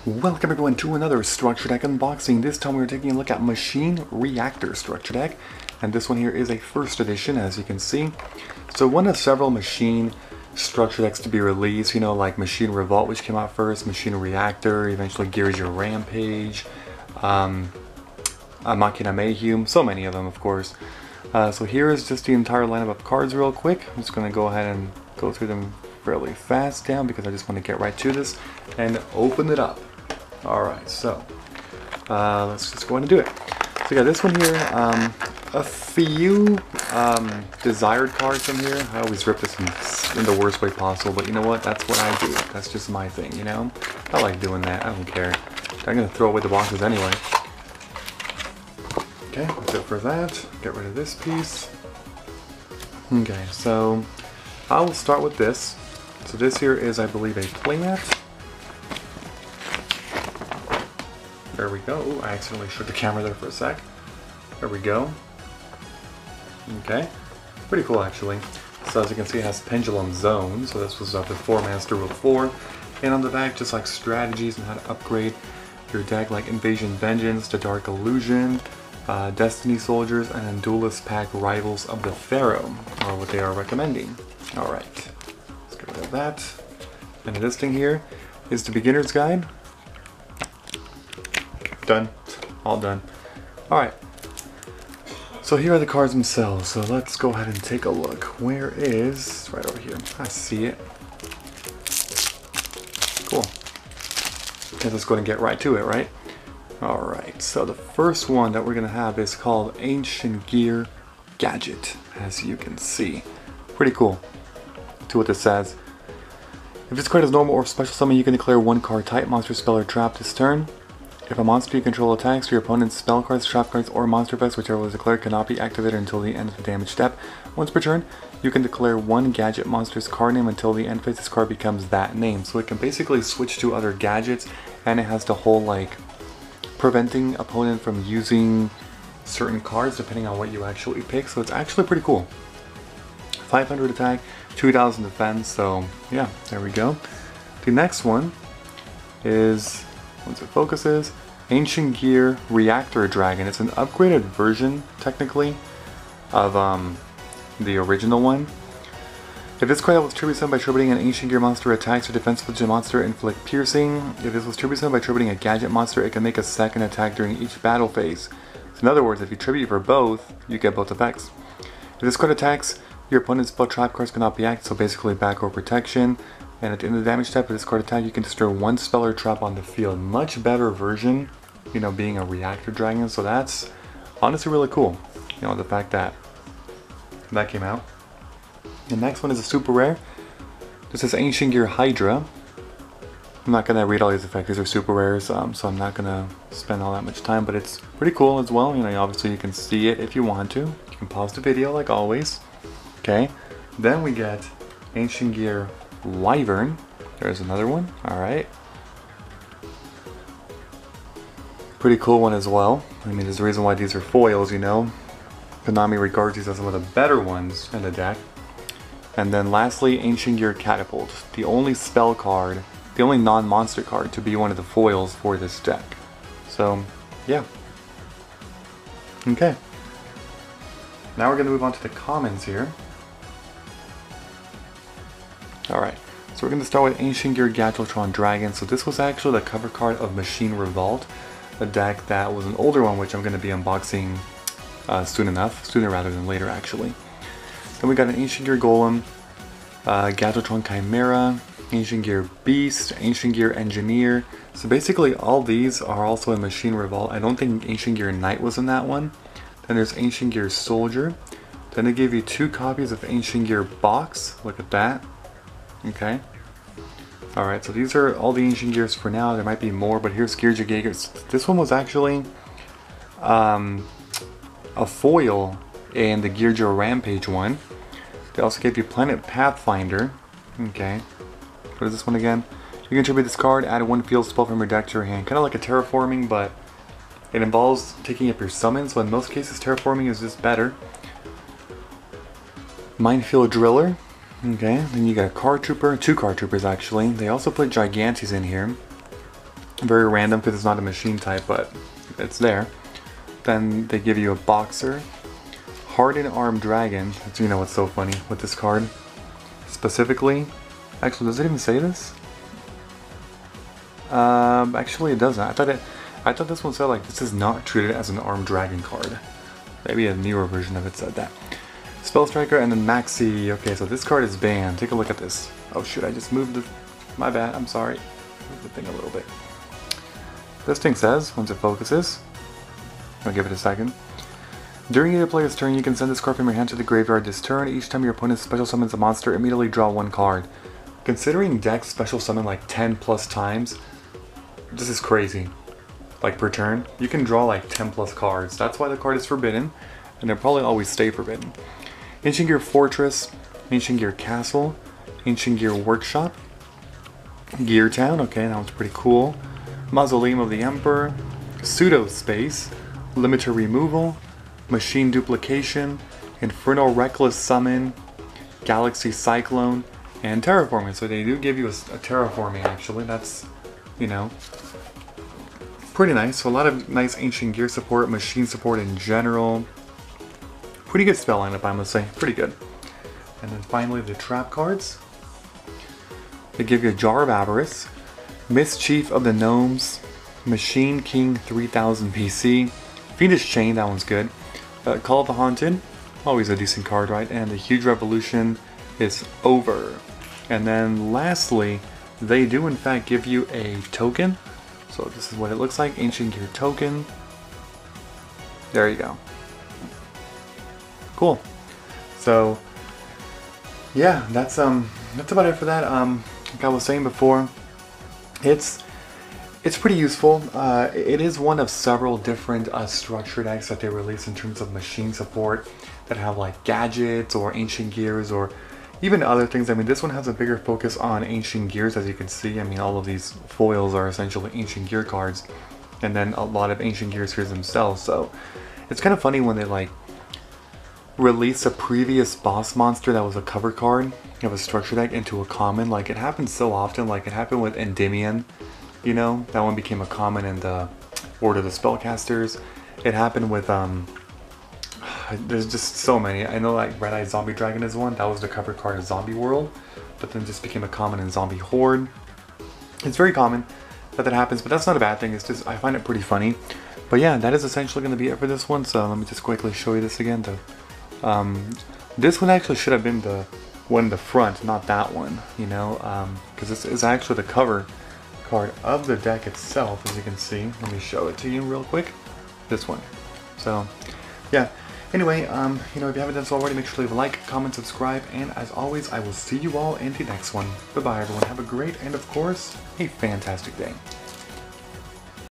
Welcome everyone to another structure deck unboxing. This time we're taking a look at Machine Reactor structure deck, and this one here is a first edition, as you can see. So one of several Machine structure decks to be released, you know, like Machine Revolt, which came out first, Machine Reactor, eventually Gears Your Rampage, Machina Mayhem, so many of them of course. So here is just the entire lineup of cards real quick. I'm just going to go ahead and go through them fairly fast down because I just want to get right to this and open it up. Alright, so let's just go ahead and do it. So we got this one here, a few desired cards from here. I always rip this in the worst way possible, but you know what, that's what I do. That's just my thing, you know? I like doing that, I don't care. I'm going to throw away the boxes anyway. Okay, that's it for that. Get rid of this piece. Okay, so I will start with this. So this here is, I believe, a playmat. There we go. Ooh, I accidentally shut the camera there for a sec. There we go. Okay, pretty cool actually. So as you can see, it has Pendulum Zone. So this was before Master Rule 4. And on the back, just like strategies and how to upgrade your deck, like Invasion Vengeance, the Dark Illusion, Destiny Soldiers, and then Duelist Pack Rivals of the Pharaoh are what they are recommending. Alright, let's get rid of that. And this thing here is the Beginner's Guide. Done. All done. Alright. So here are the cards themselves. So let's go ahead and take a look. Where is... right over here. I see it. Cool. Okay, let's go ahead and get right to it, right? Alright, so the first one that we're going to have is called Ancient Gear Gadget, as you can see. Pretty cool. To what this says. If this card is normal or special summon, you can declare one card type, monster, spell, or trap this turn. If a monster you control attacks, your opponent's spell cards, trap cards, or monster effects, whichever was declared, cannot be activated until the end of the damage step. Once per turn, you can declare one gadget monster's card name until the end phase. This card becomes that name. So it can basically switch to other gadgets, and it has the whole, like, preventing opponent from using certain cards depending on what you actually pick. So it's actually pretty cool. 500 attack, 2000 defense, so yeah, there we go. The next one is... once it focuses, Ancient Gear Reactor Dragon. It's an upgraded version, technically, of the original one. If this card was tribute summoned by tributing an Ancient Gear monster, attacks or defensive monster inflict piercing. If this was tribute summoned by tributing a gadget monster, it can make a second attack during each battle phase. So in other words, if you tribute for both, you get both effects. If this card attacks, your opponent's spell trap cards cannot be acted, so basically back or protection. And at the end of the damage step of this card attack, you can destroy one spell or trap on the field. Much better version, you know, being a Reactor Dragon. So that's honestly really cool, you know, the fact that that came out. The next one is a super rare. This is Ancient Gear Hydra. I'm not going to read all these effects. These are super rares, so I'm not going to spend all that much time. But it's pretty cool as well. You know, obviously you can see it if you want to. You can pause the video like always. Okay. Then we get Ancient Gear Wyvern. There's another one. Alright. Pretty cool one as well. I mean, there's a reason why these are foils, you know. Konami regards these as some of the better ones in the deck. And then lastly, Ancient Gear Catapult. The only spell card, the only non-monster card to be one of the foils for this deck. So, yeah. Okay. Now we're going to move on to the commons here. Alright, so we're going to start with Ancient Gear Galvatron Dragon. So this was actually the cover card of Machine Revolt, a deck that was an older one, which I'm going to be unboxing sooner rather than later actually. Then we got an Ancient Gear Golem, Galvatron Chimera, Ancient Gear Beast, Ancient Gear Engineer. So basically all these are also in Machine Revolt. I don't think Ancient Gear Knight was in that one. Then there's Ancient Gear Soldier. Then they gave you 2 copies of Ancient Gear Box. Look at that. Okay. Alright, so these are all the Ancient Gears for now. There might be more, but here's Gears Your Jaegers. This one was actually a foil in the Gears Your Rampage one. They also gave you Planet Pathfinder. Okay. What is this one again? You can tribute this card, add 1 field spell from your deck to your hand. Kind of like a terraforming, but it involves taking up your summon, so in most cases terraforming is just better. Minefield Driller. Okay, then you got a Card Trooper, 2 Card Troopers actually. They also put Gigantes in here. Very random because it's not a machine type, but it's there. Then they give you a boxer, hardened arm dragon. You know what's so funny with this card? Specifically, actually, does it even say this? Actually, it doesn't. I thought this one said like this is not treated as an armed dragon card. Maybe a newer version of it said that. Spell Striker and then Maxi. Okay, so this card is banned. Take a look at this. Oh shoot, I just moved the... My bad, I'm sorry. Move the thing a little bit. This thing says, once it focuses, I'll give it a second. During either player's turn, you can send this card from your hand to the graveyard this turn. Each time your opponent special summons a monster, immediately draw one card. Considering decks special summon like 10 plus times, this is crazy. Like per turn, you can draw like 10 plus cards. That's why the card is forbidden, and they'll probably always stay forbidden. Ancient Gear Fortress, Ancient Gear Castle, Ancient Gear Workshop, Gear Town, okay, that one's pretty cool. Mausoleum of the Emperor, Pseudo Space, Limiter Removal, Machine Duplication, Infernal Reckless Summon, Galaxy Cyclone, and Terraforming. So they do give you a Terraforming actually, that's, you know, pretty nice. So a lot of nice Ancient Gear support, machine support in general. Pretty good spell lineup, I must say, pretty good. And then finally the trap cards. They give you a Jar of Avarice, Mischief of the Gnomes, Machine King 3000 PC, Fiendish Chain, that one's good. Call of the Haunted, always a decent card, right? And the Huge Revolution is over. And then lastly, they do in fact give you a token. So this is what it looks like, Ancient Gear token. There you go. Cool. So yeah, that's about it for that. Like I was saying before, it's pretty useful. It is one of several different structure decks that they release in terms of machine support that have like gadgets or ancient gears or even other things. I mean, this one has a bigger focus on ancient gears, as you can see. I mean, all of these foils are essentially ancient gear cards, and then a lot of ancient gears here themselves. So it's kind of funny when they like release a previous boss monster that was a cover card of a structure deck into a common. Like, it happens so often. Like, it happened with Endymion, you know, that one became a common in the Order of the Spellcasters. It happened with there's just so many. I know like Red Eye Zombie Dragon is one. That was the cover card of Zombie World, but then just became a common in Zombie Horde. It's very common that happens, but that's not a bad thing. It's just, I find it pretty funny. But yeah, that is essentially going to be it for this one. So let me just quickly show you this again. This one actually should have been the one in the front, not that one, you know, because this is actually the cover card of the deck itself, as you can see. Let me show it to you real quick. This one. So yeah, anyway, you know, if you haven't done so already, make sure to leave a like, comment, subscribe, and as always, I will see you all in the next one. Bye bye everyone, have a great and of course a fantastic day.